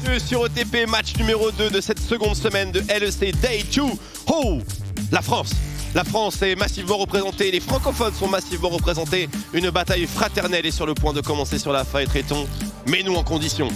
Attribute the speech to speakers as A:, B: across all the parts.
A: bienvenue sur OTP, match numéro 2 de cette seconde semaine de LEC Day 2. Oh, la France! La France est massivement représentée, les francophones sont massivement représentés. Une bataille fraternelle est sur le point de commencer sur la fin et traitons. Mets-nous en condition.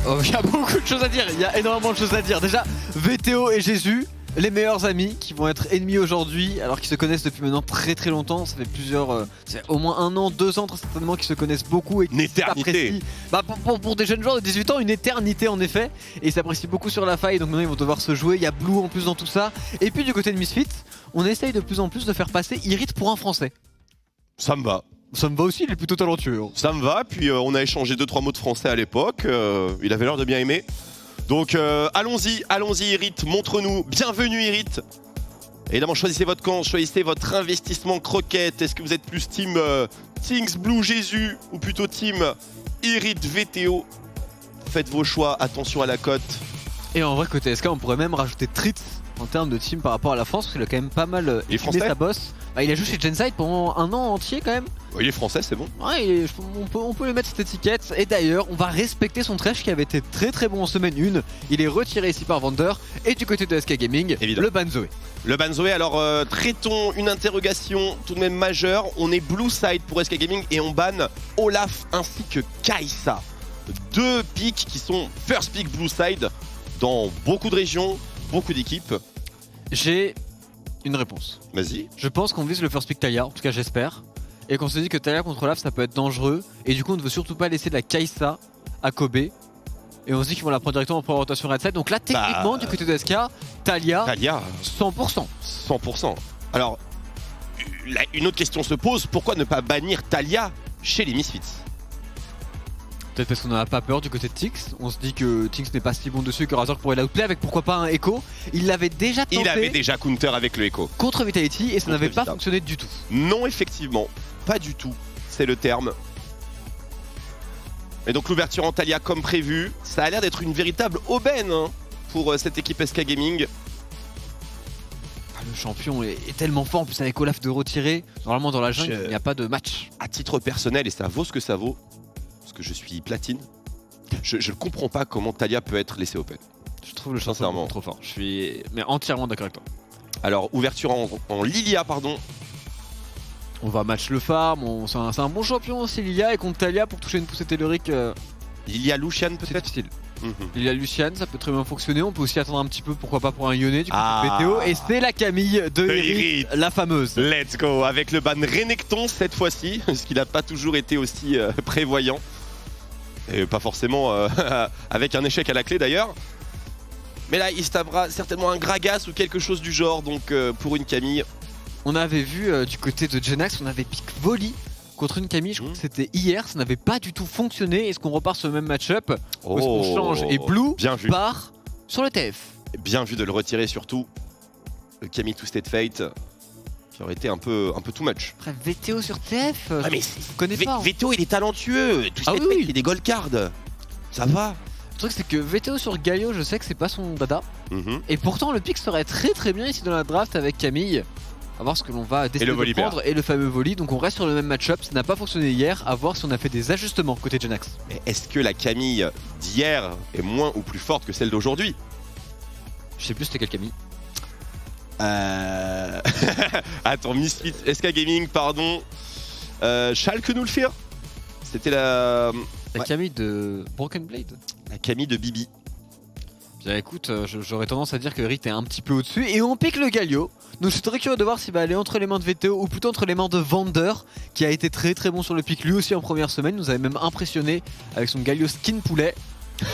B: Oh, il y a beaucoup de choses à dire, il y a énormément de choses à dire. Déjà, VTO et Jésus, les meilleurs amis qui vont être ennemis aujourd'hui, alors qu'ils se connaissent depuis maintenant très longtemps. Ça fait au moins 1 an, 2 ans très certainement qu'ils se connaissent beaucoup et
A: Une éternité.
B: Bah, pour des jeunes joueurs de 18 ans, une éternité en effet. Et ils s'apprécient beaucoup sur la faille, donc maintenant ils vont devoir se jouer. Il y a Blue en plus dans tout ça. Et puis du côté de Misfits, on essaye de plus en plus de faire passer Irit pour un Français.
A: Ça me va.
B: Ça me va aussi, il est plutôt talentueux.
A: Ça me va, puis on a échangé 2-3 mots de français à l'époque. Il avait l'air de bien aimer. Donc allons-y Irit, montre-nous. Bienvenue Irit. Évidemment, choisissez votre camp, choisissez votre investissement croquette. Est-ce que vous êtes plus team Things Blue Jésus ou plutôt team Irit VTO? Faites vos choix, attention à la cote.
B: Et en vrai, côté SK, on pourrait même rajouter Tritz en termes de team par rapport à la France, parce qu'il a quand même pas mal
A: français
B: sa boss. Bah, il a joué chez Genside pendant 1 an entier quand même.
A: Il est français, c'est bon.
B: Ouais, on peut lui mettre cette étiquette. Et d'ailleurs, on va respecter son trash qui avait été très bon en semaine 1. Il est retiré ici par Vander. Et du côté de SK Gaming,
A: évidemment,
B: le ban Zoé.
A: Le ban Zoé, alors traitons une interrogation tout de même majeure. On est blue side pour SK Gaming et on banne Olaf ainsi que Kai'Sa. 2 picks qui sont first pick blue side dans beaucoup de régions, beaucoup d'équipes.
B: J'ai une réponse.
A: Vas-y.
B: Je pense qu'on vise le first pick Talia, en tout cas j'espère. Et qu'on se dit que Talia contre Olaf ça peut être dangereux. Et du coup on ne veut surtout pas laisser de la Kai'Sa à Kobe. Et on se dit qu'ils vont la prendre directement en rotation red side. Donc là techniquement du côté de SK, Talia 100%.
A: 100%. Alors une autre question se pose, pourquoi ne pas bannir Talia chez les Misfits?
B: Peut-être parce qu'on n'a pas peur du côté de Tix. On se dit que Tix n'est pas si bon dessus que Razor pourrait l'outplay avec pourquoi pas un Echo. Il l'avait déjà tenté.
A: Il avait déjà counter avec le Echo
B: contre Vitality et ça n'avait pas fonctionné du tout.
A: Non, effectivement, pas du tout. C'est le terme. Et donc l'ouverture en Talia comme prévu. Ça a l'air d'être une véritable aubaine pour cette équipe SK Gaming.
B: Le champion est tellement fort, en plus avec Olaf de retirer. Normalement dans la jungle, il n'y a pas de match.
A: À titre personnel, et ça vaut ce que ça vaut, parce que je suis platine, je ne comprends pas comment Talia peut être laissé open.
B: Je trouve le champion trop fort. Je suis entièrement d'accord avec toi.
A: Alors, ouverture en Lilia, pardon.
B: On va match le farm, c'est un bon champion aussi Lilia, et contre Talia pour toucher une poussée tellurique.
A: Lilia Lucian peut-être.
B: C'est difficile. Lilia Lucian, ça peut très bien fonctionner. On peut aussi attendre un petit peu, pourquoi pas pour un Yone du côté de VTO. Et c'est la Camille de Irit, la fameuse.
A: Let's go, avec le ban Renekton cette fois-ci, parce qu'il n'a pas toujours été aussi prévoyant. Et pas forcément avec un échec à la clé d'ailleurs. Mais là, il se tapera certainement un Gragas ou quelque chose du genre, donc pour une Camille.
B: On avait vu du côté de Genax, on avait pick volley contre une Camille, je crois que c'était hier, ça n'avait pas du tout fonctionné. Est-ce qu'on repart sur le même match-up? Ou est-ce qu'on change? Et Blue part sur le TF.
A: Bien vu de le retirer surtout. Le Camille Twisted Fate qui aurait été un peu too much.
B: Après VTO sur TF,
A: mais
B: je connais pas.
A: VTO il est talentueux, Twisted Fate il est des gold cards. Ça va.
B: Le truc c'est que VTO sur Galio, je sais que c'est pas son dada. Et pourtant le pick serait très bien ici dans la draft avec Camille. A voir ce que l'on va décider de prendre et le fameux volley. Donc on reste sur le même match-up, ça n'a pas fonctionné hier. À voir si on a fait des ajustements côté Genax.
A: Mais est-ce que la Camille d'hier est moins ou plus forte que celle d'aujourd'hui?
B: Je sais plus c'était quelle Camille.
A: Attends, Misfits, SK Gaming, pardon. Schalke nous le fait. C'était la
B: Camille de Broken Blade.
A: La Camille de Bibi.
B: Bien écoute, j'aurais tendance à dire que Rit est un petit peu au-dessus. Et on pique le Galio. Donc je suis très curieux de voir s'il va aller entre les mains de VTO ou plutôt entre les mains de Vander, qui a été très bon sur le pick lui aussi en première semaine. Il nous avait même impressionné avec son Galio skin poulet.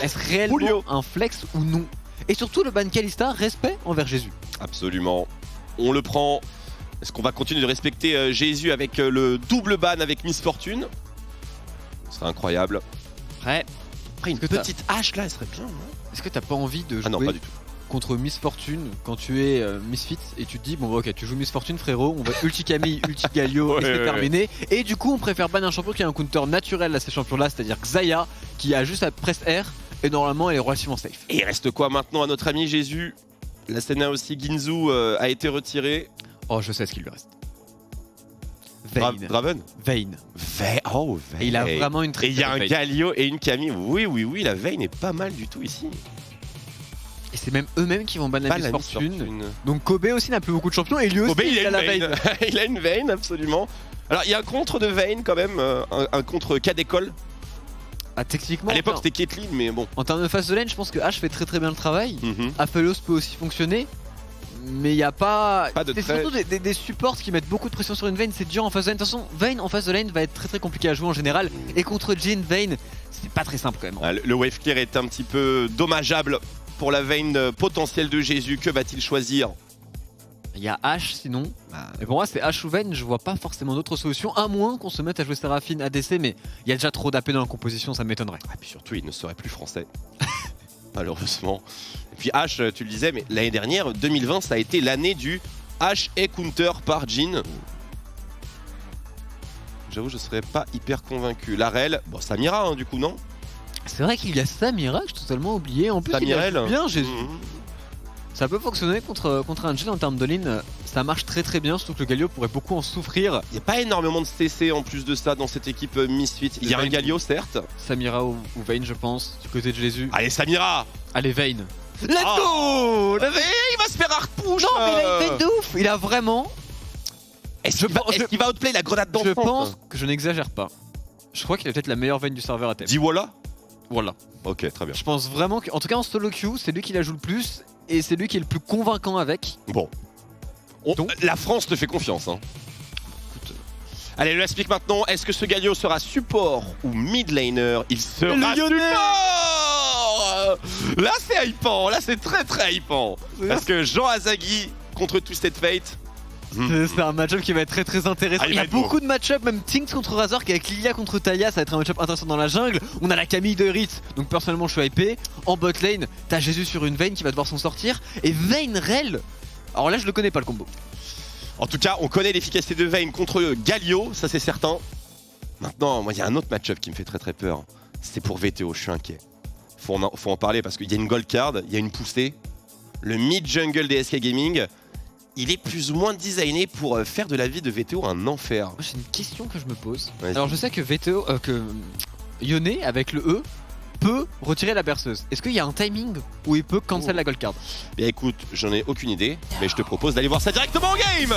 B: Est-ce réellement un flex ou non? Et surtout le ban Kalista, respect envers Jésus.
A: Absolument. On le prend. Est-ce qu'on va continuer de respecter Jésus avec le double ban avec Miss Fortune? Ce serait incroyable.
B: Après
A: une petite hache là, elle serait bien.
B: Est-ce que t'as pas envie de jouer
A: non, pas du tout.
B: Contre Miss Fortune quand tu es Misfit et tu te dis bon bah, ok tu joues Miss Fortune frérot, on va ulti Camille, ulti Galio et c'est terminé. Et du coup on préfère ban un champion qui a un counter naturel à ces champions là, c'est à dire Xayah qui a juste à press R et normalement elle est relativement safe.
A: Et il reste quoi maintenant à notre ami Jésus? La Senna aussi, Ginzu a été retiré.
B: Oh je sais ce qu'il lui reste. Vayne.
A: Draven
B: Vayne.
A: Oh, Vayne.
B: Et il a vraiment une
A: Et
B: très
A: il y a un
B: belle Vayne.
A: Galio et une Camille. Oui, la Vayne est pas mal du tout ici.
B: Et c'est même eux-mêmes qui vont ban la
A: Pas
B: Miss
A: la Miss
B: Fortune.
A: Fortune.
B: Donc Kobe aussi n'a plus beaucoup de champions et lui aussi
A: Kobe, il a
B: a
A: une
B: la
A: Vayne.
B: Vayne.
A: Il a une Vayne, absolument. Alors, il y a un contre de Vayne quand même, un contre K d'école.
B: Ah, techniquement,
A: À l'époque,
B: enfin,
A: c'était Caitlyn, mais bon.
B: en termes de phase de lane, je pense que H fait très bien le travail.
A: Mhm.
B: Aphelos peut aussi fonctionner. Mais il n'y a pas.
A: Pas de
B: C'est
A: trait.
B: surtout des supports qui mettent beaucoup de pression sur une Vayne, c'est dur en phase de lane. De toute façon, Vayne en phase de lane va être très compliqué à jouer en général. Et contre Jhin, Vayne, c'est pas très simple quand même.
A: Ah, le wave clear est un petit peu dommageable pour la Vayne potentielle de Jésus. Que va-t-il choisir?
B: Il y a H sinon. Et pour moi, c'est H ou Vayne, je vois pas forcément d'autres solutions, à moins qu'on se mette à jouer Seraphine ADC. Mais il y a déjà trop d'AP dans la composition, ça m'étonnerait.
A: Et puis surtout, il ne serait plus français. Malheureusement. Et puis H, tu le disais, mais l'année dernière, 2020, ça a été l'année du H et counter par Jhin. J'avoue, je serais pas hyper convaincu. La Rel, bon, Samira, hein, du coup, non?
B: C'est vrai qu'il y a Samira, que j'ai totalement oublié. En plus, il a
A: Samirel.
B: joué bien Jésus.
A: Mhm.
B: Ça peut fonctionner contre un Jhin en termes de lane. Ça marche très bien, surtout que le Galio pourrait beaucoup en souffrir.
A: Il n'y a pas énormément de CC en plus de ça dans cette équipe Misfit. Il y a un Galio, certes.
B: Samira ou Vayne, je pense, du côté de Jésus.
A: Allez, Samira!
B: Allez, Vayne. Let's
A: Ah.
B: go.
A: Mais il va se faire hard push!
B: Non, mais il a une Vayne de ouf. Il a vraiment.
A: Est-ce qu'il va outplay la grenade d'enfant?
B: Je pense que je n'exagère pas. Je crois qu'il a peut-être la meilleure Vayne du serveur à thème.
A: Dis voilà?
B: Voilà.
A: Ok, très bien.
B: Je pense vraiment que, en tout cas en solo queue, c'est lui qui la joue le plus et c'est lui qui est le plus convaincant avec.
A: Bon.
B: Donc-
A: La France te fait confiance. Hein. Allez, le last pick maintenant. Est-ce que ce Galio sera support ou mid laner? Il sera
B: Le Lyonnais.
A: support. Là, c'est hypant. Là, c'est très hypant. Parce que Jean Azagi contre Twisted Fate.
B: C'est un match-up qui va être très intéressant.
A: Ah, il
B: il y
A: va
B: a
A: être beau.
B: beaucoup de match-up, même Tinks contre Razork avec Lilia contre Talia, ça va être un match-up intéressant dans la jungle. On a la Camille de Ritz, donc personnellement je suis hypé. En bot lane, t'as Jésus sur une Vayne qui va devoir s'en sortir. Et Vayne Rel, alors là je le connais pas le combo.
A: En tout cas, on connaît l'efficacité de Vayne contre Galio, ça c'est certain. Maintenant, moi, il y a un autre match-up qui me fait très peur. C'est pour VTO, je suis inquiet. Faut en parler parce qu'il y a une gold card, il y a une poussée. Le mid-jungle des SK Gaming, il est plus ou moins designé pour faire de la vie de VTO un enfer.
B: Moi j'ai une question que je me pose.
A: Vas-y.
B: Alors je sais que VTO, que Yone avec le E peut retirer la berceuse. Est-ce qu'il y a un timing où il peut cancel la gold card?
A: Bien écoute, j'en ai aucune idée, mais je te propose d'aller voir ça directement en game.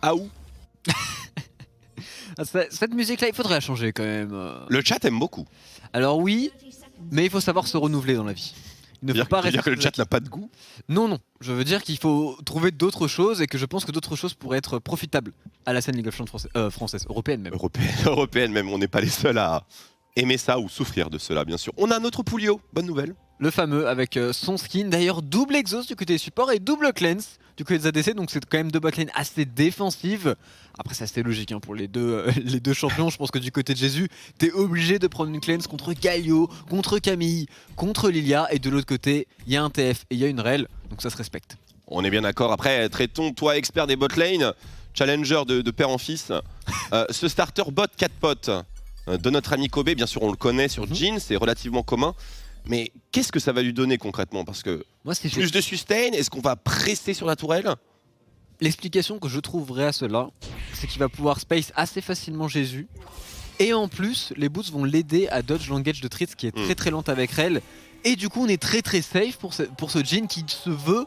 A: Ah où?
B: Cette musique là il faudrait la changer quand même.
A: Le chat aime beaucoup.
B: Alors oui, mais il faut savoir se renouveler dans la vie. Il ne faut pas
A: Tu veux dire que le
B: rester
A: chat n'a pas de goût?
B: Non, je veux dire qu'il faut trouver d'autres choses et que je pense que d'autres choses pourraient être profitables à la scène League of Legends française, européenne même.
A: Européenne même, on n'est pas les seuls à aimer ça ou souffrir de cela bien sûr. On a un autre Poulio, bonne nouvelle.
B: Le fameux avec son skin, d'ailleurs double exhaust du côté support et double cleanse du côté des ADC, donc c'est quand même deux botlane assez défensives. Après c'est assez logique hein, pour les deux champions, je pense que du côté de Jésus, t'es obligé de prendre une cleanse contre Galio, contre Camille, contre Lilia, et de l'autre côté, il y a un TF et il y a une Rel, donc ça se respecte.
A: On est bien d'accord. Après, traitons, toi expert des botlane, challenger de père en fils, ce starter bot 4 potes de notre ami Kobe, bien sûr on le connaît sur Jhin, c'est relativement commun. Mais qu'est-ce que ça va lui donner concrètement? Parce que
B: Moi, c'est
A: plus de sustain, est-ce qu'on va presser sur la tourelle?
B: l'explication que je trouverais à cela, c'est qu'il va pouvoir space assez facilement Jésus. Et en plus, les boots vont l'aider à dodge l'engage de Tritz qui est très lente avec Rel. Et du coup, on est très safe pour ce Jhin qui se veut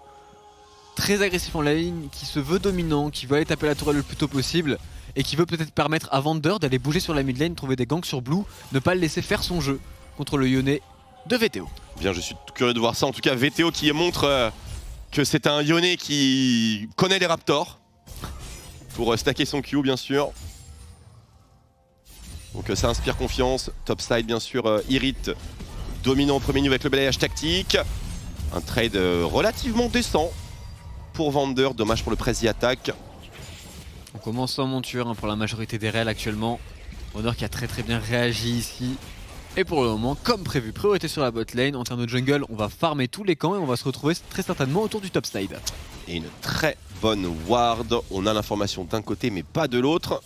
B: très agressif en lane, qui se veut dominant, qui veut aller taper la tourelle le plus tôt possible. Et qui veut peut-être permettre à Vander d'aller bouger sur la mid lane, trouver des ganks sur Blue, ne pas le laisser faire son jeu contre le Yone de VTO.
A: Bien, je suis curieux de voir ça. En tout cas, VTO qui montre que c'est un Yone qui connaît les Raptors. Pour stacker son Q, bien sûr. Donc ça inspire confiance. Topside, bien sûr, Irrit dominant au premier niveau avec le balayage tactique. Un trade relativement décent pour Vander. Dommage pour le Prezi attaque.
B: On commence en monture hein, pour la majorité des réels actuellement. Honor qui a très bien réagi ici. Et pour le moment, comme prévu, priorité sur la bot lane. En termes de jungle, on va farmer tous les camps et on va se retrouver très certainement autour du top side.
A: Et une très bonne ward. On a l'information d'un côté mais pas de l'autre.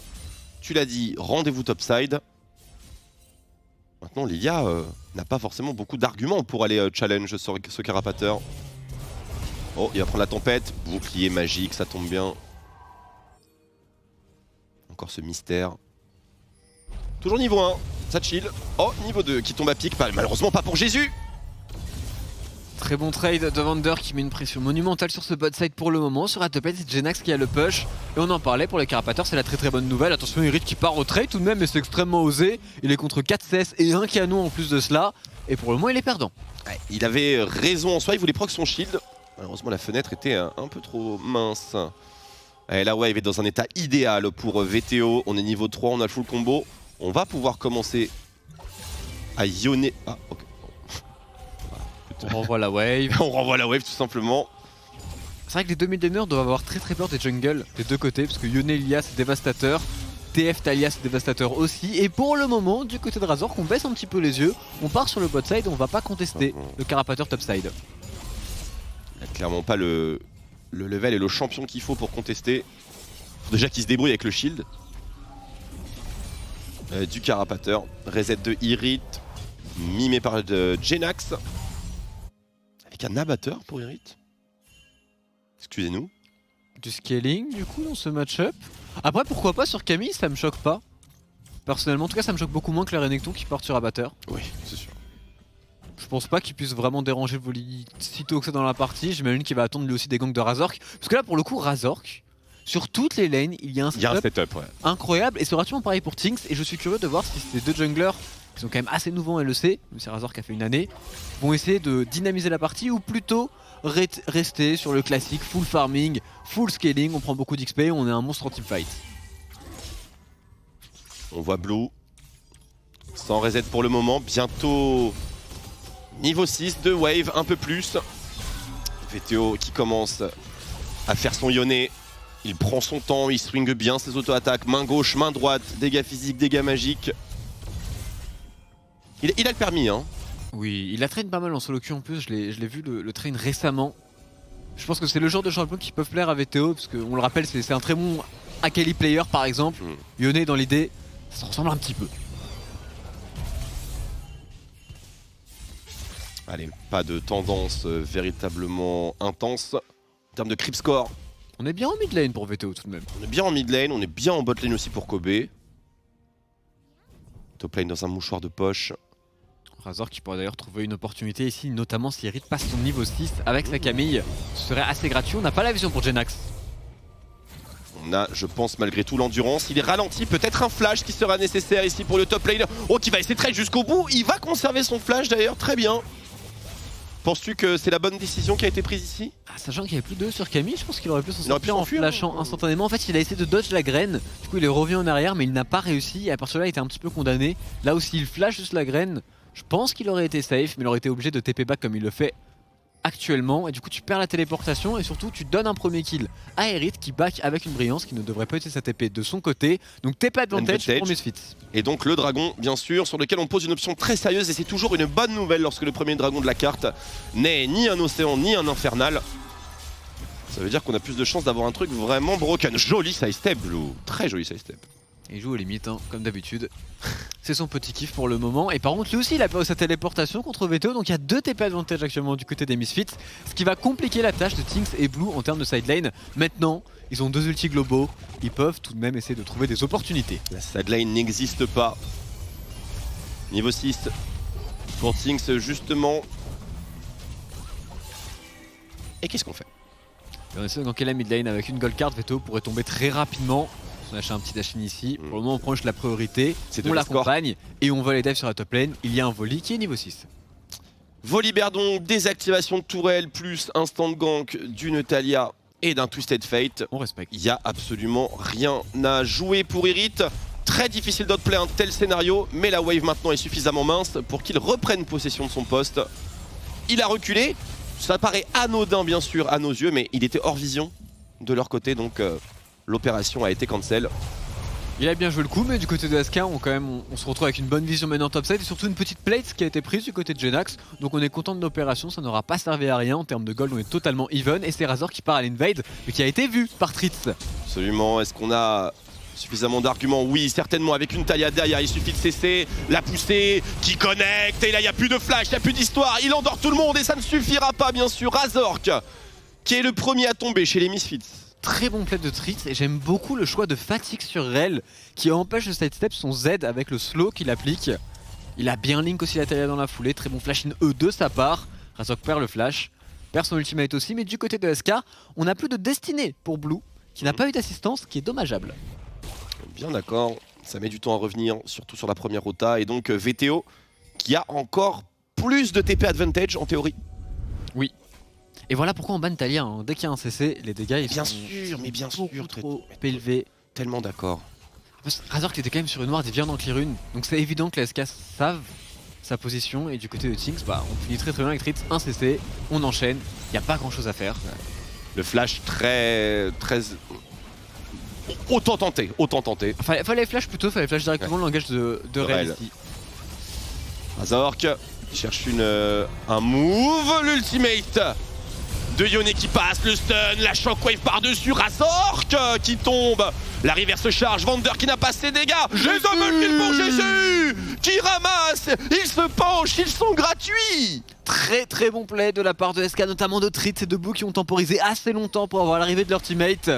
A: Tu l'as dit, rendez-vous topside. Maintenant Lilia n'a pas forcément beaucoup d'arguments pour aller challenge ce carapateur. Oh, il va prendre la tempête. Bouclier magique, ça tombe bien. Encore ce mystère. Toujours niveau 1, ça chill. Oh, niveau 2 qui tombe à pic, malheureusement pas pour Jésus.
B: Très bon trade de Vander qui met une pression monumentale sur ce bot side pour le moment. Sur la top 8, c'est Jenax qui a le push. Et on en parlait pour les carapateurs, c'est la très bonne nouvelle. Attention, Irit qui part au trade tout de même, mais c'est extrêmement osé. Il est contre 4 CS et un canon en plus de cela. Et pour le moment, il est perdant.
A: Ouais, il avait raison en soi, il voulait proc son shield. Malheureusement, la fenêtre était un peu trop mince. Et la wave est dans un état idéal pour VTO. On est niveau 3, on a le full combo. On va pouvoir commencer à ionner. Ah, ok.
B: On renvoie la wave.
A: On renvoie la wave tout simplement.
B: C'est vrai que les 2 mid laners doivent avoir très peur des jungles des deux côtés, parce que Yone Lilia c'est dévastateur, TF Talia c'est dévastateur aussi. Et pour le moment, du côté de Razork, on baisse un petit peu les yeux, on part sur le bot side, on va pas contester le carapateur top side.
A: Il a clairement pas le level et le champion qu'il faut pour contester. Faut déjà qu'il se débrouille avec le shield. Du carapateur, reset de Irit, mimé par Jenax. Avec un abatteur pour Irit. Excusez-nous.
B: Du scaling du coup dans ce match-up. Après pourquoi pas sur Camille, ça me choque pas. Personnellement, en tout cas ça me choque beaucoup moins que la Renekton qui porte sur abatteur.
A: Oui, c'est sûr.
B: Je pense pas qu'il puisse vraiment déranger Voli sitôt que ça dans la partie. J'imagine qu'il va attendre lui aussi des gangs de Razork. Parce que là pour le coup Razork, sur toutes les lanes, il y a un setup,
A: ouais.
B: incroyable. Et c'est relativement pareil pour Tinks. Et je suis curieux de voir si ces deux junglers, qui sont quand même assez nouveaux en LEC, même si Razork a fait une année, vont essayer de dynamiser la partie ou plutôt rester sur le classique full farming, full scaling. On prend beaucoup d'XP, on est un monstre en teamfight.
A: On voit Blue sans reset pour le moment. Bientôt niveau 6 de wave, un peu plus. VTO qui commence à faire son Ioné. Il prend son temps, il swing bien ses auto-attaques. Main gauche, main droite, dégâts physiques, dégâts magiques. Il a le permis, hein.
B: Oui, il a train pas mal en solo queue en plus, je l'ai vu le train récemment. Je pense que c'est le genre de champion qui peuvent plaire à VTO, parce qu'on le rappelle, c'est un très bon Akali player par exemple. Yone dans l'idée, ça se ressemble un petit peu.
A: Allez, pas de tendance véritablement intense. En termes de creep score,
B: on est bien en mid lane pour VTO tout de même.
A: on est bien en mid lane, on est bien en bot lane aussi pour Kobe. Top lane dans un mouchoir de poche.
B: Razork qui pourrait d'ailleurs trouver une opportunité ici, notamment si Irit passe son niveau 6 avec sa Camille. Ce serait assez gratuit, on n'a pas la vision pour Jenax.
A: On a, je pense, malgré tout l'endurance. Il est ralenti, peut-être un flash qui sera nécessaire ici pour le top laner. Oh, qui va essayer de trade jusqu'au bout. Il va conserver son flash d'ailleurs, très bien. Penses-tu que c'est la bonne décision qui a été prise ici?
B: Sachant qu'il n'y avait plus d'eux sur Camille, je pense qu'il aurait pu s'en
A: Il aurait pu
B: sortir en
A: s'enfuir,
B: flashant instantanément. En fait, il a essayé de dodge la graine, du coup il est revenu en arrière, mais il n'a pas réussi. Et à partir de là, il était un petit peu condamné. Là aussi, il flash juste la graine. Je pense qu'il aurait été safe, mais il aurait été obligé de TP back comme il le fait actuellement. Et du coup, tu perds la téléportation et surtout, tu donnes un premier kill à Irit qui back avec une brillance qui ne devrait pas utiliser sa TP de son côté. Donc TP advantage pour Misfits.
A: Et donc le dragon, bien sûr, sur lequel on pose une option très sérieuse. Et c'est toujours une bonne nouvelle lorsque le premier dragon de la carte n'est ni un océan ni un infernal. Ça veut dire qu'on a plus de chances d'avoir un truc vraiment broken. Joli side step, Blue. Très joli side step.
B: Il joue aux limites, hein, comme d'habitude. C'est son petit kiff pour le moment. Et par contre, lui aussi, il a peur de sa téléportation contre VTO. Donc il y a 2 TP advantage actuellement du côté des Misfits. Ce qui va compliquer la tâche de Tinks et Blue en termes de side lane. Maintenant, ils ont 2 ultis globaux. Ils peuvent tout de même essayer de trouver des opportunités.
A: La side lane n'existe pas. Niveau 6 pour Tinks, justement. Et qu'est-ce qu'on fait?
B: Et on essaie de ganker la mid lane avec une gold card. VTO pourrait tomber très rapidement. On a acheté un petit dash-in ici. Pour le moment, on prend la priorité. On l'accompagne et on va les dive sur la top lane. Il y a un Voli qui est niveau 6.
A: Voliberdon, désactivation de tourelle, plus instant gank d'une Talia et d'un Twisted Fate.
B: On respecte.
A: Il n'y a absolument rien à jouer pour Irit. Très difficile d'outplay un tel scénario, mais la wave maintenant est suffisamment mince pour qu'il reprenne possession de son poste. Il a reculé. Ça paraît anodin, bien sûr, à nos yeux, mais il était hors vision de leur côté, donc l'opération a été cancel.
B: Il a bien joué le coup, mais du côté de SK, on se retrouve avec une bonne vision maintenant topside et surtout une petite plate qui a été prise du côté de Genax. Donc on est content de l'opération, ça n'aura pas servi à rien en termes de gold, on est totalement even. Et c'est Razor qui part à l'invade, mais qui a été vu par Tritz.
A: Absolument, est-ce qu'on a suffisamment d'arguments? Oui, certainement, avec une Talia derrière, il suffit de cesser, la pousser, qui connecte, et là il n'y a plus de flash, il n'y a plus d'histoire, il endort tout le monde et ça ne suffira pas bien sûr. Razork, qui est le premier à tomber chez les Misfits.
B: Très bon play de Tritz et j'aime beaucoup le choix de fatigue sur Rel qui empêche de sidestep son Z avec le slow qu'il applique. Il a bien link aussi la Talia dans la foulée, très bon flash in E de sa part. Razork perd le flash, perd son ultimate aussi, mais du côté de SK, on n'a plus de destinée pour Blue qui n'a pas eu d'assistance, qui est dommageable.
A: Bien d'accord, ça met du temps à revenir, surtout sur la première rota, et donc VTO qui a encore plus de TP advantage en théorie.
B: Oui. Et voilà pourquoi on banne Talia, hein. Dès qu'il y a un CC, les dégâts ils
A: bien
B: sont
A: sûr, mais bien
B: beaucoup
A: sûr,
B: trop élevés.
A: Tellement d'accord.
B: Razork était quand même sur une ward et vient dans clear une, donc c'est évident que les SK savent sa position et du côté de Tinks, bah, on finit très bien avec Tritz, un CC, on enchaîne, il n'y a pas grand chose à faire.
A: Le flash très... Autant tenter, autant tenter.
B: Fallait flash plutôt, fallait flash directement le langage de Rel ici.
A: Razork cherche un move, l'ultimate de Yone qui passe, le stun, la shockwave par-dessus, Razork qui tombe, la reverse charge, Vander qui n'a pas ses dégâts, les double kill pour Jésus qui ramasse, ils se penchent, ils sont gratuits.
B: Très bon play de la part de SK, notamment de Tritz et de Blue qui ont temporisé assez longtemps pour avoir l'arrivée de leur teammate.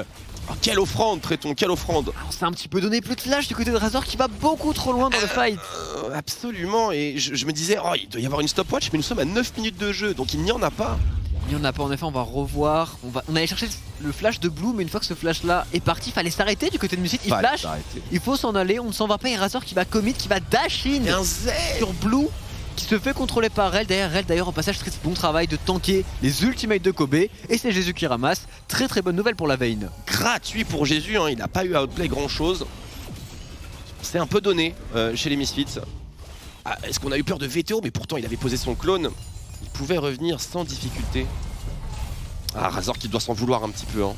A: Oh, quelle offrande, Tréton, quelle offrande.
B: Alors c'est un petit peu donné plus de flash du côté de Razor qui va beaucoup trop loin dans le fight.
A: Absolument, et je me disais, oh, il doit y avoir une stopwatch, mais nous sommes à 9 minutes de jeu, donc il n'y en a pas.
B: Il n'y en a pas, en effet, on va revoir. On allait chercher le flash de Blue, mais une fois que ce flash là est parti, il fallait s'arrêter du côté de Misfits. Il flash, il faut s'en aller, on ne s'en va pas. Et Razor qui va commit, qui va dash in sur Blue, qui se fait contrôler par Rel. Derrière Rel, d'ailleurs, au passage, très bon travail de tanker les ultimates de Kobe. Et c'est Jésus qui ramasse. Très bonne nouvelle pour la Vayne.
A: Gratuit pour Jésus, hein, il n'a pas eu à outplay grand chose. C'est un peu donné chez les Misfits. Ah, est-ce qu'on a eu peur de VTO? Mais pourtant, il avait posé son clone. Il pouvait revenir sans difficulté. Ah, Razor qui doit s'en vouloir un petit peu. Hein.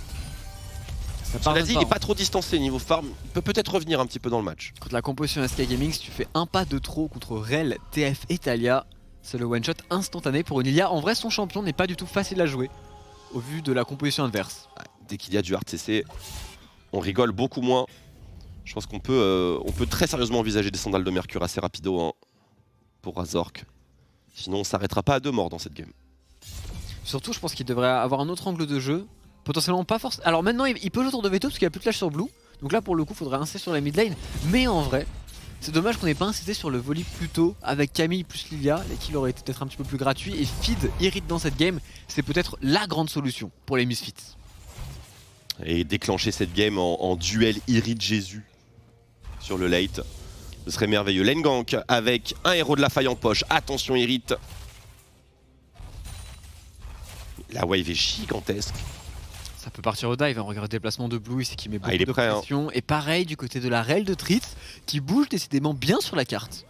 A: Cela dit, il n'est pas trop distancé niveau farm. Il peut peut-être revenir un petit peu dans le match.
B: Contre la composition SK Gaming, si tu fais un pas de trop contre Rel, TF et Talia, c'est le one-shot instantané pour une Ilia. En vrai, son champion n'est pas du tout facile à jouer au vu de la composition adverse.
A: Dès qu'il y a du hard CC, on rigole beaucoup moins. Je pense qu'on peut, très sérieusement envisager des sandales de Mercure assez rapido hein, pour Razork. Sinon, on s'arrêtera pas à 2 morts dans cette game.
B: Surtout, je pense qu'il devrait avoir un autre angle de jeu. Potentiellement pas forcément. Alors maintenant, il peut jouer autour de Veto parce qu'il n'y a plus de flash sur Blue. Donc là, pour le coup, il faudrait insister sur la mid lane. Mais en vrai, c'est dommage qu'on n'ait pas insisté sur le volley plus tôt avec Camille plus Lilia. Les kills auraient été peut-être un petit peu plus gratuits. Et feed Irrit dans cette game, c'est peut-être la grande solution pour les Misfits.
A: Et déclencher cette game en duel Irrit Jésus sur le late. Ce serait merveilleux. Lane gank avec un héros de la faille en poche. Attention Irrit. La wave est gigantesque.
B: Ça peut partir au dive, hein. Regarde le déplacement de Blue ici qui met beaucoup
A: il est
B: de
A: prêt,
B: pression. Hein. Et pareil du côté de la Rel de Tritz qui bouge décidément bien sur la carte.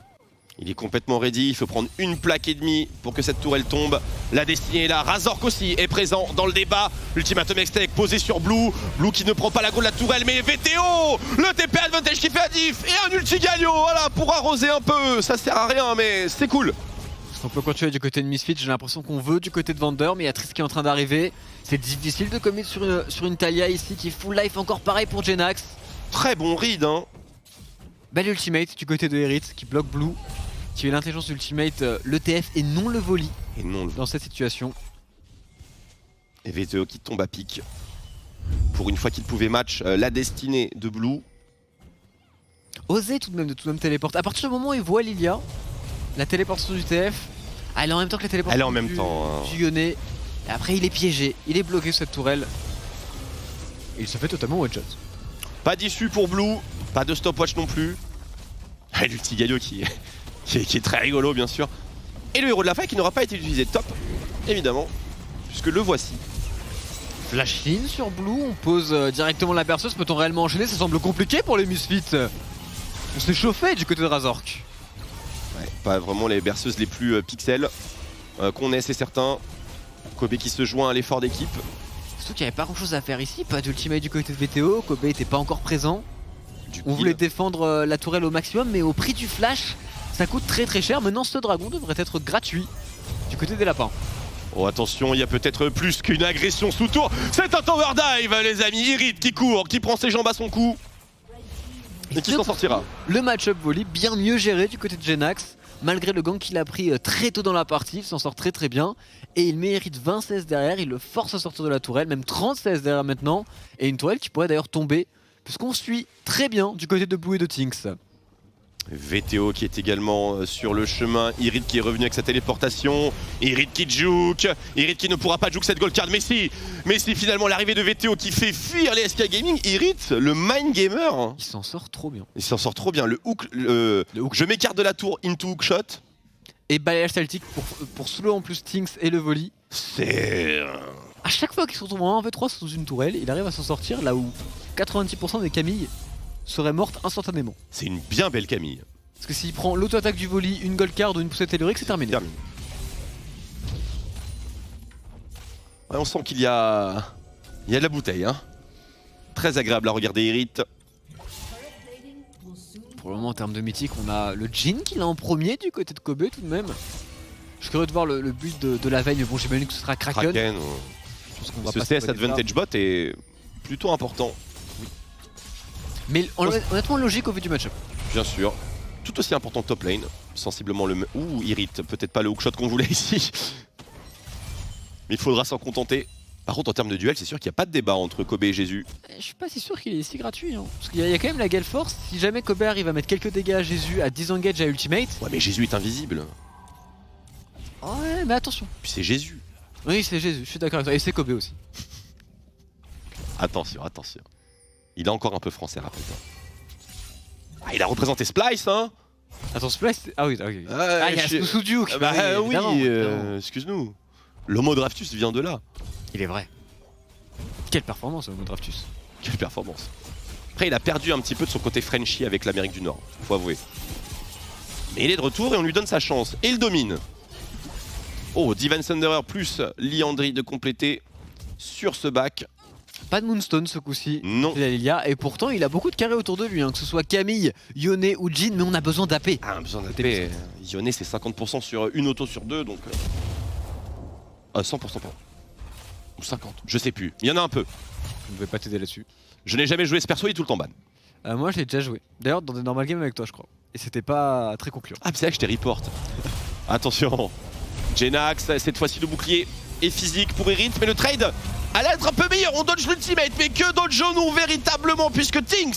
A: Il est complètement ready, il faut prendre une plaque et demie pour que cette tourelle tombe. La destinée est là, Razork aussi est présent dans le débat. Ultimatum Extec posé sur Blue. Blue qui ne prend pas la go de la tourelle, mais VTO, le TP advantage qui fait à diff et un ulti Galio, voilà, pour arroser un peu. Ça sert à rien, mais c'est cool.
B: On peut continuer du côté de Misfits, j'ai l'impression qu'on veut du côté de Vander, mais il y a Tritz qui est en train d'arriver. C'est difficile de commit sur une Talia ici qui est full life, encore pareil pour Genax.
A: Très bon read, hein.
B: Belle ultimate du côté de Irrit qui bloque Blue, qui a l'intelligence d'ultimate le TF et non le volley dans cette situation.
A: Et VTO qui tombe à pic. Pour une fois qu'il pouvait match la destinée de Blue.
B: Oser tout de même téléporter. À partir du moment où il voit Lilia, la téléportation du TF, elle est en même temps que la téléportation
A: elle est en même temps,
B: du Yone. Et après il est piégé, il est bloqué sur cette tourelle. Et il se fait totalement one shot.
A: Pas d'issue pour Blue, pas de stopwatch non plus. Et l'ulti Galio qui est très rigolo bien sûr. Et le héros de la faille qui n'aura pas été utilisé top, évidemment, puisque le voici.
B: Flash in sur Blue, on pose directement la berceuse, peut-on réellement enchaîner? Ça semble compliqué pour les Misfits. On s'est chauffé du côté de Razork.
A: Ouais, pas vraiment les berceuses les plus pixels qu'on ait, c'est certain. Kobe qui se joint à l'effort d'équipe.
B: Surtout qu'il n'y avait pas grand chose à faire ici, pas d'ultimate du côté de VTO, Kobe n'était pas encore présent. On voulait défendre la tourelle au maximum, mais au prix du flash, ça coûte très cher. Maintenant, ce dragon devrait être gratuit du côté des lapins.
A: Oh attention, il y a peut-être plus qu'une agression sous tour. C'est un tower dive les amis, Irit qui court, qui prend ses jambes à son cou. Et qui s'en sortira.
B: Le match-up volley bien mieux géré du côté de Genax. Malgré le gank qu'il a pris très tôt dans la partie, il s'en sort très bien. Et il mérite 20-16 derrière, il le force à sortir de la tourelle, même 30-16 derrière maintenant. Et une tourelle qui pourrait d'ailleurs tomber, puisqu'on suit très bien du côté de Blue et de Tinks.
A: VTO qui est également sur le chemin, Irit qui est revenu avec sa téléportation, Irit qui juke, Irit qui ne pourra pas juke cette gold card, mais si finalement l'arrivée de VTO qui fait fuir les SK Gaming, Irit, le mind gamer.
B: Il s'en sort trop bien.
A: Il s'en sort trop bien, le hook, je m'écarte de la tour into hook shot.
B: Et balayage celtique pour slow en plus Tinks et le volley.
A: C'est...
B: À chaque fois qu'il se retrouve en 1v3 sous une tourelle, il arrive à s'en sortir là où 90% des Camilles seraient mortes instantanément.
A: C'est une bien belle Camille.
B: Parce que s'il prend l'auto-attaque du volley, une gold card ou une poussette tellurique, c'est terminé.
A: Ouais, on sent qu'il y a de la bouteille. Hein. Très agréable à regarder Irit.
B: Pour le moment en termes de mythique, on a le Jhin qui l'a en premier du côté de Kobe tout de même. Je suis curieux de voir le but de la veille, mais bon j'imagine que ce sera Kraken.
A: Ce CS Advantage Bot est plutôt important.
B: Mais honnêtement logique au vu du match-up.
A: Bien sûr. Tout aussi important top lane. Sensiblement le... Ouh, Irit. Peut-être pas le hookshot qu'on voulait ici. Mais il faudra s'en contenter. Par contre en termes de duel, c'est sûr qu'il n'y a pas de débat entre Kobe et Jésus.
B: Je suis pas si sûr qu'il est si gratuit. Hein. Parce qu'il y a quand même la Gale Force. Si jamais Kobe arrive à mettre quelques dégâts à Jésus, à disengage à ultimate...
A: Ouais mais Jésus est invisible.
B: Ouais mais attention.
A: Puis c'est Jésus.
B: Oui c'est Jésus, je suis d'accord avec toi. Et c'est Kobe aussi.
A: Attention. Il est encore un peu français, rappelle-toi. Ah, il a représenté Splice, hein.
B: Attends, Splice... Ah oui, il y a sous Duke.
A: Bah oui, excuse-nous. L'Homo Draftus vient de là.
B: Il est vrai. Quelle performance, Homo Draftus.
A: Quelle performance. Après, il a perdu un petit peu de son côté Frenchy avec l'Amérique du Nord, faut avouer. Mais il est de retour et on lui donne sa chance. Et il domine. Oh, Divine Thunderer plus Liandry de compléter sur ce back.
B: Pas de Moonstone ce coup-ci.
A: Non.
B: Lilia, et pourtant il a beaucoup de carrés autour de lui, hein, que ce soit Camille, Yone ou Jhin, mais on a besoin d'AP.
A: Ah, besoin d'AP. Yone c'est 50% sur une auto sur deux, donc... 100% pas. Ou 50, je sais plus. Il y en a un peu.
B: Je ne vais pas t'aider là-dessus.
A: Je n'ai jamais joué ce perso, il est tout le temps ban.
B: Moi je l'ai déjà joué. D'ailleurs dans des normal games avec toi je crois. Et c'était pas très concluant.
A: Ah, c'est là que je t'ai report. Attention. Genax, cette fois-ci le bouclier est physique pour Irit, mais le trade allait être un peu meilleur. On dodge l'ultimate, mais que dodgeons-nous véritablement, puisque Tinks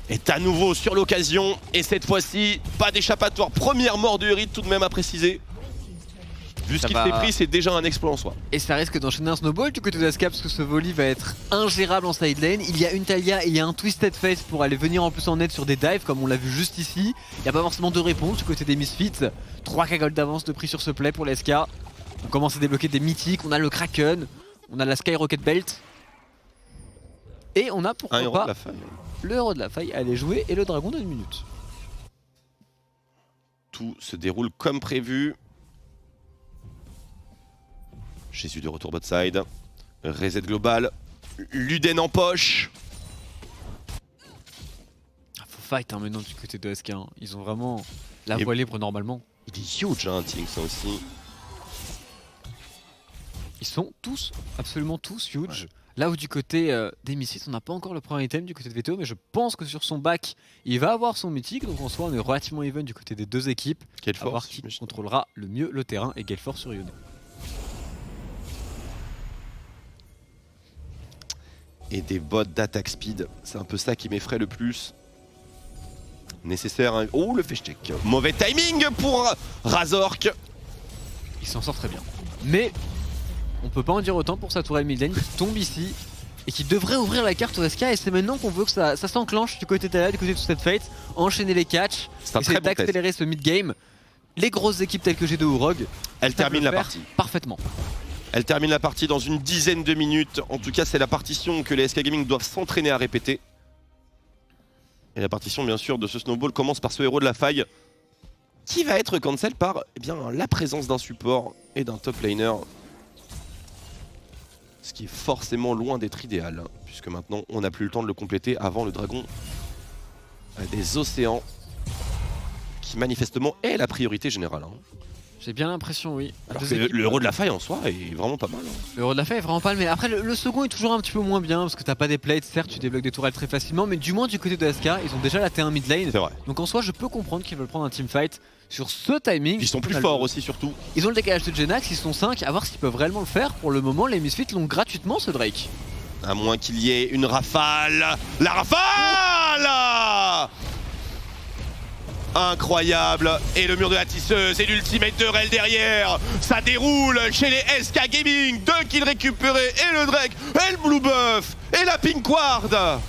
A: est à nouveau sur l'occasion. Et cette fois-ci, pas d'échappatoire. Première mort de Irit tout de même à préciser. Vu ce qu'il s'est pris, c'est déjà un exploit en soi.
B: Et ça risque d'enchaîner un snowball du côté de SK parce que ce volley va être ingérable en side lane. Il y a une Talia et il y a un Twisted Face pour aller venir en plus en aide sur des dives comme on l'a vu juste ici. Il n'y a pas forcément de réponse du côté des Misfits. 3K gold d'avance de prix sur ce play pour les SK. On commence à débloquer des mythiques, on a le Kraken, on a la Skyrocket Belt. Et on a pourquoi
A: un héros
B: pas
A: de la faille.
B: Le héros de la faille à aller jouer et le dragon d'une minute.
A: Tout se déroule comme prévu. Jésus de retour bot side. Reset global. Luden en poche.
B: Faut fight hein, maintenant du côté de SK. Hein. Ils ont vraiment la voie libre normalement.
A: Il est huge hein, Tinks ça aussi.
B: Ils sont tous, absolument tous huge. Ouais. Là où du côté des Misfits, on n'a pas encore le premier item du côté de VTO, mais je pense que sur son back, il va avoir son mythique. Donc en soi, on est relativement even du côté des deux équipes.
A: Gale Force,
B: voir qui contrôlera le mieux le terrain et Gale Force sur Yone.
A: Et des bots d'attaque speed, c'est un peu ça qui m'effraie le plus. Nécessaire. Hein. Oh, le fetch check. Mauvais timing pour Razork.
B: Il s'en sort très bien. Mais on peut pas en dire autant pour sa tourelle mid lane qui tombe ici et qui devrait ouvrir la carte au SK. Et c'est maintenant qu'on veut que ça s'enclenche du côté de Talia, du côté de cette Fate, enchaîner les catchs, essayer d'accélérer ce mid game. Les grosses équipes telles que G2 ou Rogue,
A: elles terminent la partie
B: parfaitement.
A: Elle termine la partie dans une dizaine de minutes. En tout cas, c'est la partition que les SK Gaming doivent s'entraîner à répéter. Et la partition, bien sûr, de ce snowball commence par ce héros de la faille qui va être cancel par la présence d'un support et d'un top laner. Ce qui est forcément loin d'être idéal, puisque maintenant, on n'a plus le temps de le compléter avant le dragon des océans qui manifestement est la priorité générale. Hein.
B: J'ai bien l'impression, oui.
A: Alors que le héros de la faille en soi est vraiment pas mal. Hein.
B: Le héros de la faille est vraiment pas mal, mais après le second est toujours un petit peu moins bien parce que t'as pas des plates, certes tu débloques des tourelles très facilement, mais du moins du côté de SK, ils ont déjà la T1 mid lane.
A: C'est vrai.
B: Donc en soi, je peux comprendre qu'ils veulent prendre un teamfight sur ce timing.
A: Ils sont plus forts aussi surtout.
B: Ils ont le décalage de Genax, ils sont 5, à voir s'ils peuvent réellement le faire. Pour le moment, les Misfits l'ont gratuitement ce Drake.
A: À moins qu'il y ait une rafale. La rafale! Incroyable. Et le mur de la tisseuse et l'ultimate de Rel derrière. Ça déroule chez les SK Gaming. 2 kills récupérés et le Drake et le Blue Buff et la Pink Ward.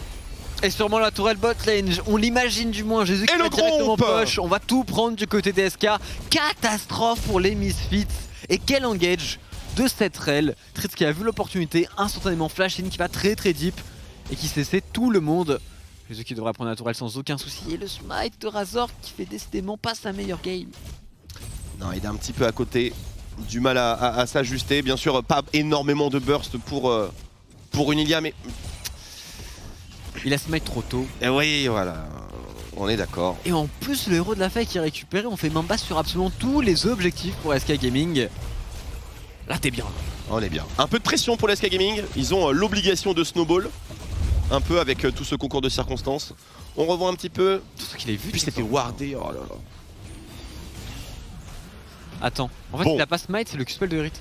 B: Et sûrement la tourelle bot lane, on l'imagine du moins. Jésus qui
A: le
B: va directement
A: groupe
B: push, on va tout prendre du côté des SK. Catastrophe pour les Misfits. Et quel engage de cette Rel. Tritz qui a vu l'opportunité, instantanément flash in, qui va très deep et qui cessait tout le monde. Jésus qui devrait prendre la tourelle sans aucun souci. Et le smite de Razor qui fait décidément pas sa meilleure game.
A: Non, il est un petit peu à côté. Du mal à s'ajuster. Bien sûr, pas énormément de burst pour une Ilia, mais...
B: Il a smite trop tôt.
A: Et oui, voilà. On est d'accord.
B: Et en plus, le héros de la faille qui est récupéré, on fait main basse sur absolument tous les objectifs pour SK Gaming. Là, t'es bien.
A: On est bien. Un peu de pression pour l'SK Gaming. Ils ont l'obligation de snowball. Un peu avec tout ce concours de circonstances. On revoit un petit peu.
B: Tout ce qu'il a vu.
A: Puis c'était wardé. Oh là là.
B: Attends. En fait, il a pas smite, c'est le Q-spell de Herit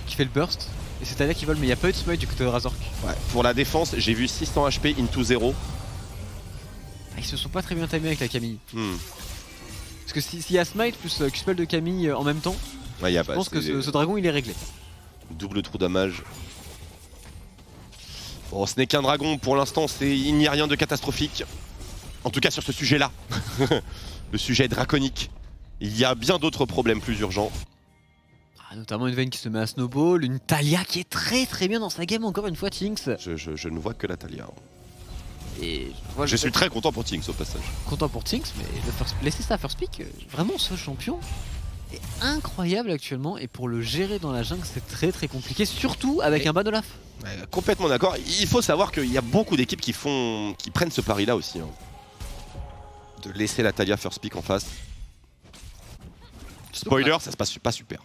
B: qui fait le burst. Et c'est Talia qui vole, mais il n'y a pas eu de smite du côté de Razork.
A: Ouais. Pour la défense, j'ai vu 600 HP into 0.
B: Ah, ils se sont pas très bien timés avec la Camille. Parce que s'il y a smite plus Q-spell de Camille en même temps,
A: ouais,
B: je pense que ce dragon il est réglé.
A: Double trou damage. Bon, ce n'est qu'un dragon pour l'instant, il n'y a rien de catastrophique. En tout cas sur ce sujet-là. Le sujet draconique. Il y a bien d'autres problèmes plus urgents.
B: Ah, notamment une Vayne qui se met à snowball, une Talia qui est très bien dans sa game encore une fois, Tinks.
A: Je ne vois que la Talia.
B: Et
A: je suis très content pour Tinks au passage.
B: Content pour Tinks, mais laisser ça first pick, vraiment ce champion est incroyable actuellement. Et pour le gérer dans la jungle, c'est très compliqué, surtout avec un ban Olaf.
A: Complètement d'accord. Il faut savoir qu'il y a beaucoup d'équipes qui prennent ce pari-là aussi. Hein. De laisser la Talia first pick en face. Spoiler, ça se passe pas super.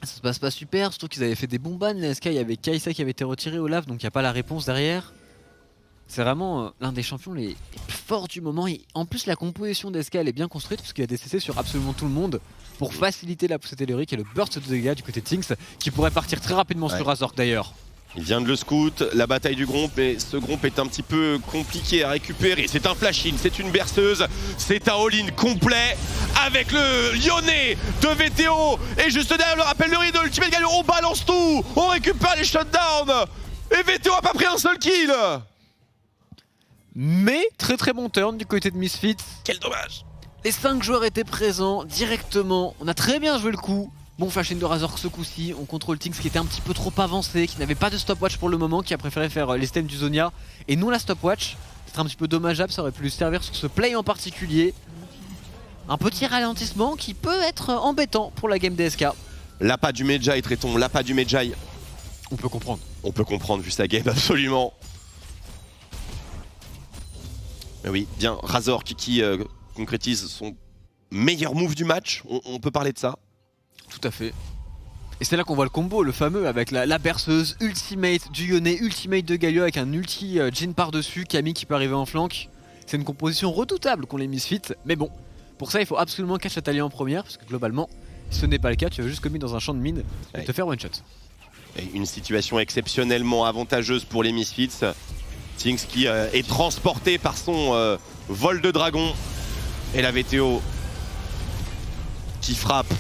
B: Ça se passe pas super, surtout qu'ils avaient fait des bons bans. Les SK, il y avait Kai'Sa qui avait été retiré Olaf, donc il n'y a pas la réponse derrière. C'est vraiment l'un des champions les plus forts du moment. Et en plus, la composition d'SK elle est bien construite parce qu'il y a des CC sur absolument tout le monde pour faciliter la poussée théorique et le burst de dégâts du côté de Tinks qui pourrait partir très rapidement sur Razork d'ailleurs.
A: Il vient de le scout, la bataille du Gromp, et ce Gromp est un petit peu compliqué à récupérer. C'est un flash-in, c'est une berceuse, c'est un all-in complet avec le Lyonnais de VTO. Et juste derrière le rappel de Reed, Ultimate Galio, on balance tout, on récupère les shutdowns. Et VTO a pas pris un seul kill.
B: Mais très bon turn du côté de Misfits.
A: Quel dommage.
B: Les 5 joueurs étaient présents directement, on a très bien joué le coup. Bon flash-in de Razork ce coup-ci, on contrôle Tinks qui était un petit peu trop avancé, qui n'avait pas de stopwatch pour le moment, qui a préféré faire les stems du Zonia et non la stopwatch. C'est un petit peu dommageable, ça aurait pu lui servir sur ce play en particulier. Un petit ralentissement qui peut être embêtant pour la game DSK.
A: L'appât du Medjay, traitons, l'appât du Medjay.
B: On peut comprendre.
A: On peut comprendre vu sa game, absolument. Mais oui, bien, Razork qui concrétise son meilleur move du match, on peut parler de ça.
B: Tout à fait. Et c'est là qu'on voit le combo, le fameux, avec la berceuse, ultimate du Yone, ultimate de Galio avec un ulti Jhin par-dessus, Camille qui peut arriver en flank. C'est une composition redoutable qu'on les Misfits, mais bon, pour ça il faut absolument catch la Talia en première, parce que globalement, si ce n'est pas le cas, tu vas juste commis dans un champ de mine et te faire one shot.
A: Et une situation exceptionnellement avantageuse pour les Misfits. Tinks qui est transporté par son vol de dragon. Et la VTO qui frappe.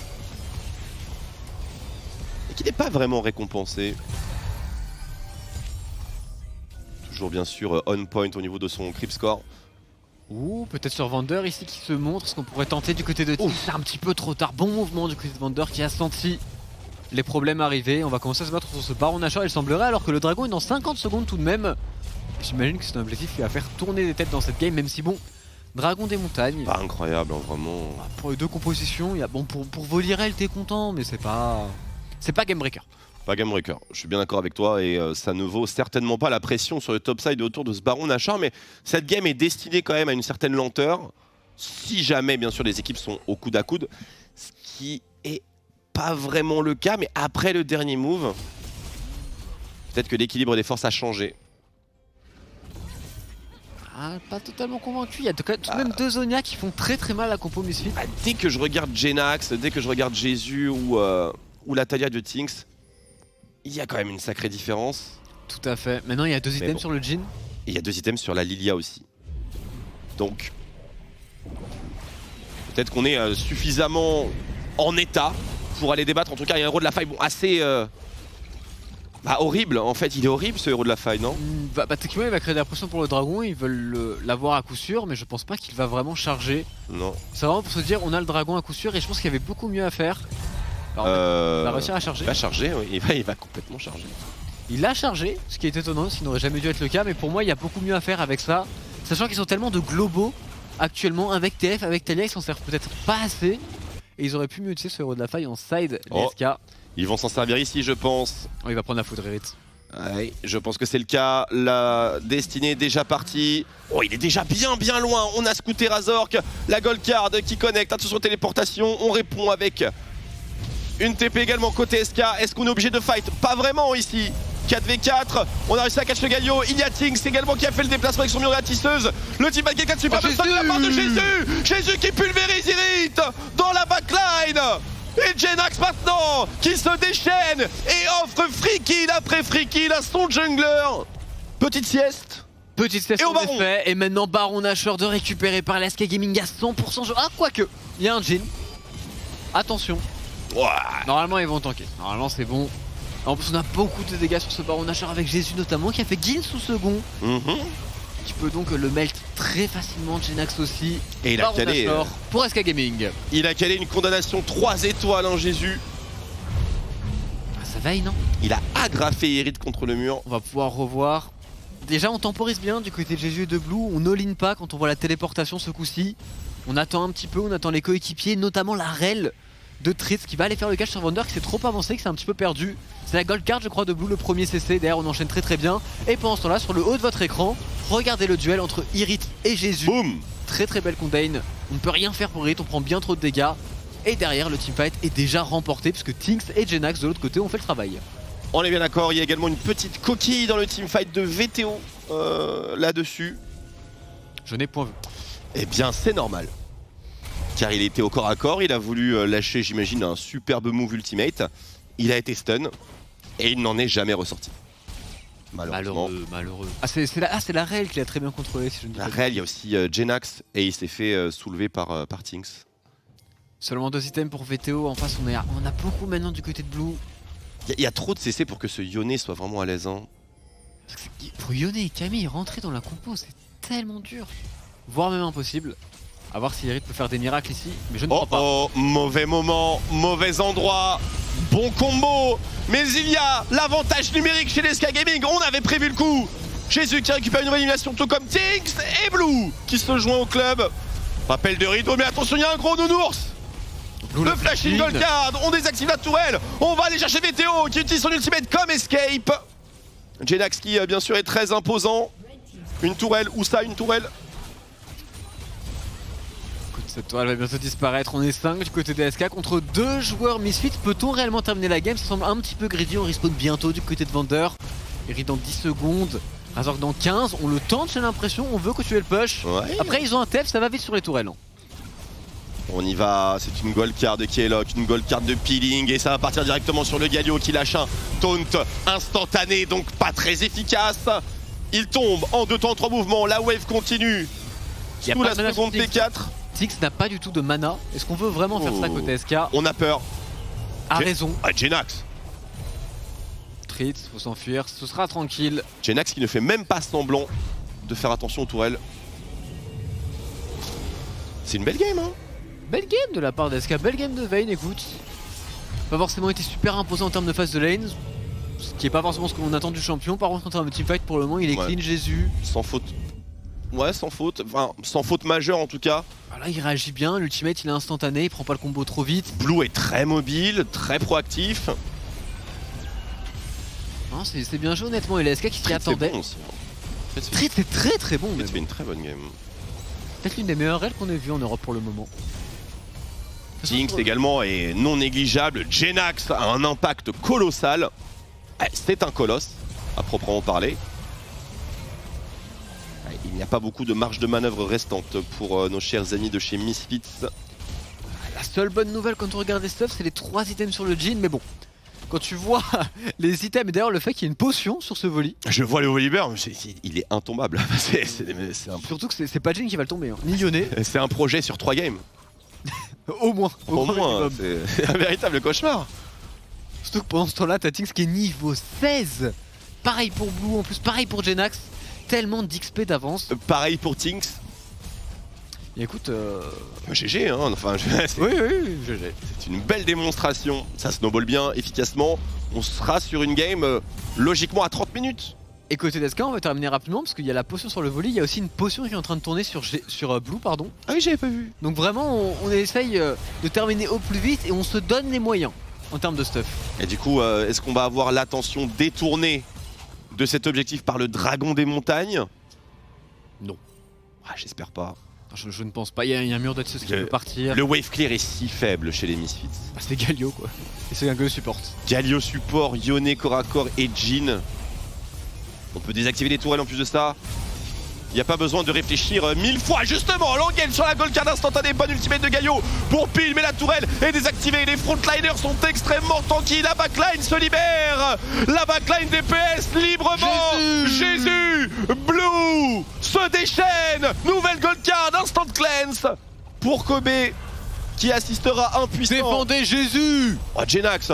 A: Et qui n'est pas vraiment récompensé. Toujours bien sûr on point au niveau de son creep score.
B: Ouh, peut-être sur Vander ici qui se montre, ce qu'on pourrait tenter du côté de Tinks. C'est un petit peu trop tard, bon mouvement du côté de Vander qui a senti les problèmes arriver. On va commencer à se battre sur ce baron Nashor, il semblerait, alors que le dragon est dans 50 secondes tout de même. J'imagine que c'est un objectif qui va faire tourner des têtes dans cette game, même si bon, dragon des montagnes.
A: Pas incroyable, hein, vraiment.
B: Pour les deux compositions, il y a, bon pour Volirel t'es content, mais c'est pas game breaker.
A: Pas game breaker, je suis bien d'accord avec toi et ça ne vaut certainement pas la pression sur le topside autour de ce Baron Nashor, mais cette game est destinée quand même à une certaine lenteur, si jamais bien sûr les équipes sont au coude à coude, ce qui est pas vraiment le cas, mais après le dernier move, peut-être que l'équilibre des forces a changé.
B: Ah, pas totalement convaincu, il y a tout de même deux Zonia qui font très très mal à la compo Misfit.
A: Dès que je regarde Jenax, dès que je regarde Jésus ou la Talia de Tinks, il y a quand même une sacrée différence.
B: Tout à fait. Maintenant, il y a deux items sur le Jhin.
A: Et il y a 2 items sur la Lilia aussi. Donc, peut-être qu'on est suffisamment en état pour aller débattre. En tout cas, il y a un héros de la faille bon, assez horrible. En fait, il est horrible ce héros de la faille, non?
B: Techniquement, il va créer de la pression pour le dragon. Ils veulent l'avoir à coup sûr, mais je pense pas qu'il va vraiment charger.
A: Non.
B: C'est vraiment pour se dire, on a le dragon à coup sûr, et je pense qu'il y avait beaucoup mieux à faire. Alors, il va réussir à charger.
A: Il va charger, oui. Il va complètement charger.
B: Il a chargé, ce qui est étonnant, ce qui n'aurait jamais dû être le cas, mais pour moi, il y a beaucoup mieux à faire avec ça. Sachant qu'ils ont tellement de globaux actuellement avec TF, avec Talia, ils s'en servent peut-être pas assez. Et ils auraient pu mieux utiliser ce héros de la faille en side DSK.
A: Ils vont s'en servir ici, je pense.
B: Oh, il va prendre la foudre, Irit.
A: Ouais, je pense que c'est le cas. La destinée est déjà partie. Oh, il est déjà bien loin. On a scouté Razork, la gold card qui connecte. Attention, téléportation. On répond avec une TP également côté SK. Est-ce qu'on est obligé de fight? Pas vraiment ici. 4v4, on a réussi à catch le Galio. Il y a Tinks également qui a fait le déplacement avec son mur de la tisseuse. Le team back est super de la part de Jésus. Jésus qui pulvérise Irit dans la backline. Et Jenax maintenant qui se déchaîne et offre free kill après free kill à son jungler. Petite sieste.
B: Petite sieste
A: et
B: en effet. Et maintenant Baron Nashor de récupérer par la SK Gaming à 100%. Ah, quoique, il y a un Jhin. Attention.
A: Ouais.
B: Normalement ils vont tanker. Normalement c'est bon. En plus on a beaucoup de dégâts sur ce Baron Nashor avec Jésus notamment qui a fait Gin sous second. Qui peut donc le melt très facilement. Jenax aussi.
A: Et il a calé
B: pour SK Gaming.
A: Il a calé une condamnation 3 étoiles en Jésus.
B: Ah, ça veille non?
A: Il a agrafé Irit contre le mur.
B: On va pouvoir revoir. Déjà on temporise bien du côté de Jésus et de Blue. On all-in pas quand on voit la téléportation ce coup-ci. On attend un petit peu, on attend les coéquipiers, notamment la Rel de Tritz qui va aller faire le catch sur Wander qui s'est trop avancé, qui s'est un petit peu perdu. C'est la gold card je crois de Blue, le premier CC. Derrière on enchaîne très bien. Et pendant ce temps là sur le haut de votre écran, regardez le duel entre Irit et Jésus.
A: Boum.
B: Très très belle contain. On ne peut rien faire pour Irit, on prend bien trop de dégâts. Et derrière le teamfight est déjà remporté puisque Tinks et Jenax de l'autre côté ont fait le travail.
A: On est bien d'accord, il y a également une petite coquille dans le teamfight de VTO là-dessus.
B: Je n'ai point vu.
A: Eh bien c'est normal. Car il était au corps à corps, il a voulu lâcher j'imagine un superbe move ultimate. Il a été stun et il n'en est jamais ressorti. Malheureusement.
B: Malheureux. Ah c'est la Rel qui l'a très bien contrôlé si je ne dis pas.
A: La Rel, il y a aussi Jenax et il s'est fait soulever par Tinks.
B: Seulement 2 items pour VTO, en face on a beaucoup maintenant du côté de Blue.
A: Il y a trop de CC pour que ce Yone soit vraiment à l'aise. Hein.
B: Pour Yone et Camille, rentrer dans la compo c'est tellement dur. Voire même impossible. A voir si Irit peut faire des miracles ici, mais je ne crois pas.
A: Oh, mauvais moment, mauvais endroit, bon combo. Mais il y a l'avantage numérique chez les SK Gaming, on avait prévu le coup. Jésus qui récupère une nouvelle élimination, tout comme Tinks et Blue qui se joint au club. Rappel de rideau, mais attention, il y a un gros nounours.
B: Blue,
A: le flashing gold card, on désactive la tourelle. On va aller chercher VTO qui utilise son ultimate comme escape. Jenax qui bien sûr est très imposant. Une tourelle, où ça une tourelle?
B: Cette toile va bientôt disparaître, on est 5 du côté des SK contre 2 joueurs Misfit. Peut-on réellement terminer la game? Ça semble un petit peu greedy, on respawn bientôt du côté de Vander. Irit dans 10 secondes, Razork dans 15, on le tente j'ai l'impression, on veut continuer le push.
A: Ouais.
B: Après ils ont un TF, ça va vite sur les tourelles.
A: On y va, c'est une gold card de Kielok, une gold card de Peeling et ça va partir directement sur le Galio qui lâche un taunt instantané, donc pas très efficace. Il tombe en 2 temps 3 mouvements, la wave continue sous la seconde T4.
B: Tix n'a pas du tout de mana. Est-ce qu'on veut vraiment faire ça côté SK?
A: On a peur.
B: A raison.
A: Ah, Jenax.
B: Tritz, faut s'enfuir, ce sera tranquille.
A: Jenax qui ne fait même pas semblant de faire attention aux tourelles. C'est une belle game hein.
B: Belle game de la part d'SK, belle game de Vayne, écoute. Pas forcément été super imposant en termes de phase de lane. Ce qui est pas forcément ce qu'on attend du champion. Par contre en termes de teamfight pour le moment il est clean Jésus.
A: Sans faute. Ouais, sans faute, enfin sans faute majeure en tout cas.
B: Voilà, il réagit bien, l'ultimate il est instantané, il prend pas le combo trop vite.
A: Blue est très mobile, très proactif.
B: Hein, c'est bien joué honnêtement, et LSK qui s'y
A: Fritz, c'est
B: attendait.
A: bon aussi, hein. Fritz fait-
B: Très très très bon.
A: Fritz fait une très bonne game.
B: Peut-être l'une des meilleures raids qu'on ait vues en Europe pour le moment.
A: Jinx également est non négligeable. Jenax a un impact colossal. C'est un colosse, à proprement parler. Il n'y a pas beaucoup de marge de manœuvre restante pour nos chers amis de chez Misfits.
B: La seule bonne nouvelle quand on regarde les stuffs, c'est les 3 items sur le Jhin, mais bon. Quand tu vois les items, et d'ailleurs le fait qu'il y ait une potion sur ce volley.
A: Je vois le Oliver, il est intombable.
B: Surtout que c'est pas Jhin qui va le tomber, hein. Ni Yone,
A: C'est un projet sur 3 games.
B: au moins.
A: Au moins,
B: minimum.
A: c'est un véritable cauchemar.
B: Surtout que pendant ce temps-là, t'as Tinks qui est niveau 16. Pareil pour Blue, en plus pareil pour Jenax. Tellement d'XP d'avance.
A: Pareil pour Tinks.
B: Et écoute,
A: GG, hein, enfin,
B: oui, GG.
A: c'est une belle démonstration. Ça snowball bien, efficacement. On sera sur une game logiquement à 30 minutes.
B: Et côté d'SK, on va terminer rapidement parce qu'il y a la potion sur le volley, il y a aussi une potion qui est en train de tourner sur Blue, pardon.
A: Ah oui, j'avais pas vu.
B: Donc vraiment, on essaye de terminer au plus vite et on se donne les moyens en termes de stuff.
A: Et du coup, est-ce qu'on va avoir l'attention détournée de cet objectif par le dragon des montagnes?
B: Non.
A: Ah, j'espère pas.
B: Je ne pense pas, il y a un mur d'Atsus qui peut partir.
A: Le wave clear est si faible chez les Misfits.
B: Bah, c'est Galio quoi. Et c'est un que support.
A: Galio support, Yone, corps à corps et Jhin. On peut désactiver les tourelles en plus de ça. Il n'y a pas besoin de réfléchir 1000 fois. Justement, l'engage sur la gold card instantanée. Bonne ultimate de Galio pour pile, mais la tourelle est désactivée. Les frontliners sont extrêmement tranquilles. La backline se libère. La backline des PS librement. Jésus, Blue se déchaîne. Nouvelle gold card, instant cleanse pour Kobe qui assistera impuissant.
B: Défendez Jésus.
A: Oh, Jenax.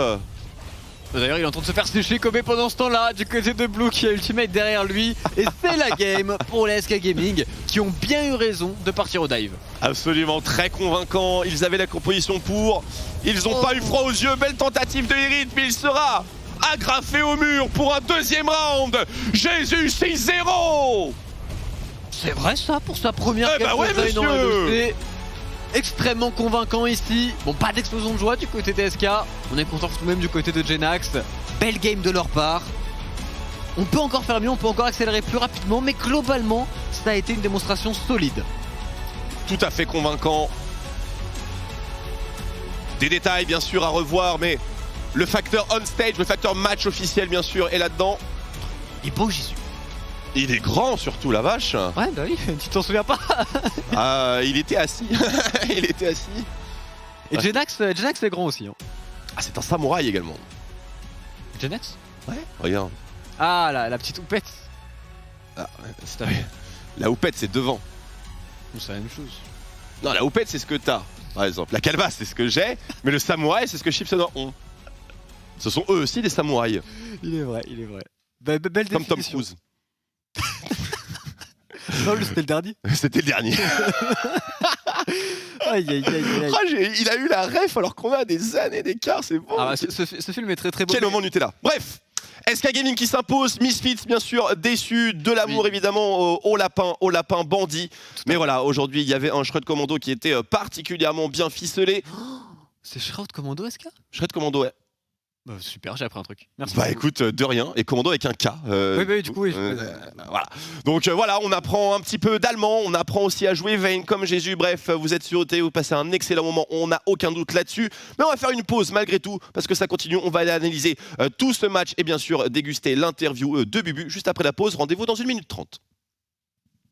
B: D'ailleurs, il est en train de se faire sécher Kobe pendant ce temps-là, du côté de Blue qui a ultimate derrière lui. Et c'est la game pour les SK Gaming qui ont bien eu raison de partir au dive.
A: Absolument très convaincant, ils avaient la composition pour, ils n'ont pas eu froid aux yeux, belle tentative de Irit, mais il sera agrafé au mur pour un deuxième round. Jésus 6-0.
B: C'est vrai ça pour sa première
A: Eh bah
B: game
A: ouais,
B: de Zayn en
A: monsieur.
B: LEC. Extrêmement convaincant ici. Bon, pas d'explosion de joie du côté des SK. On est content tout de même du côté de Jenax. Belle game de leur part. On peut encore faire mieux, on peut encore accélérer plus rapidement, mais globalement, ça a été une démonstration solide.
A: Tout à fait convaincant. Des détails bien sûr à revoir, mais le facteur on stage, le facteur match officiel bien sûr est là-dedans.
B: Il est beau Jésus.
A: Il est grand surtout, la vache.
B: Ouais, bah oui, tu t'en souviens pas.
A: Ah, il était assis. Il était assis.
B: Et Jenax est grand aussi. Hein.
A: Ah, c'est un samouraï également.
B: Jenax?
A: Ouais. Regarde.
B: Ah, la petite houppette.
A: Ah, c'est la houppette, c'est devant.
B: C'est la même chose.
A: Non, la houppette, c'est ce que t'as, par exemple. La calebasse, c'est ce que j'ai, mais le samouraï, c'est ce que Chipson ont. Ce sont eux aussi des samouraïs.
B: Il est vrai, il est vrai. Belle
A: Comme Tom
B: définition.
A: Cruise.
B: Non, c'était le dernier.
A: C'était le dernier.
B: Aïe, aïe, aïe, aïe.
A: Ah, il a eu la ref alors qu'on a des années d'écart, c'est bon.
B: Ah bah, ce film est très très beau.
A: Quel moment Nutella. Bref, SK Gaming qui s'impose, Misfits bien sûr déçu, de l'amour
B: Oui.
A: évidemment au lapin bandit. Mais voilà, aujourd'hui il y avait un Shred Commando qui était particulièrement bien ficelé.
B: C'est Shroud Commando SK?
A: Shred Commando, ouais.
B: Bah, super, j'ai appris un truc. Merci.
A: Bah
B: beaucoup.
A: écoute, de rien, et Commando avec un K.
B: Oui, du coup, oui.
A: Voilà. Donc voilà, on apprend un petit peu d'allemand, on apprend aussi à jouer Vayne comme Jésus. Bref, vous êtes sur OT, vous passez un excellent moment, on n'a aucun doute là-dessus. Mais on va faire une pause malgré tout, parce que ça continue. On va aller analyser tout ce match et bien sûr déguster l'interview de Bubu juste après la pause. Rendez-vous dans 1 minute 30.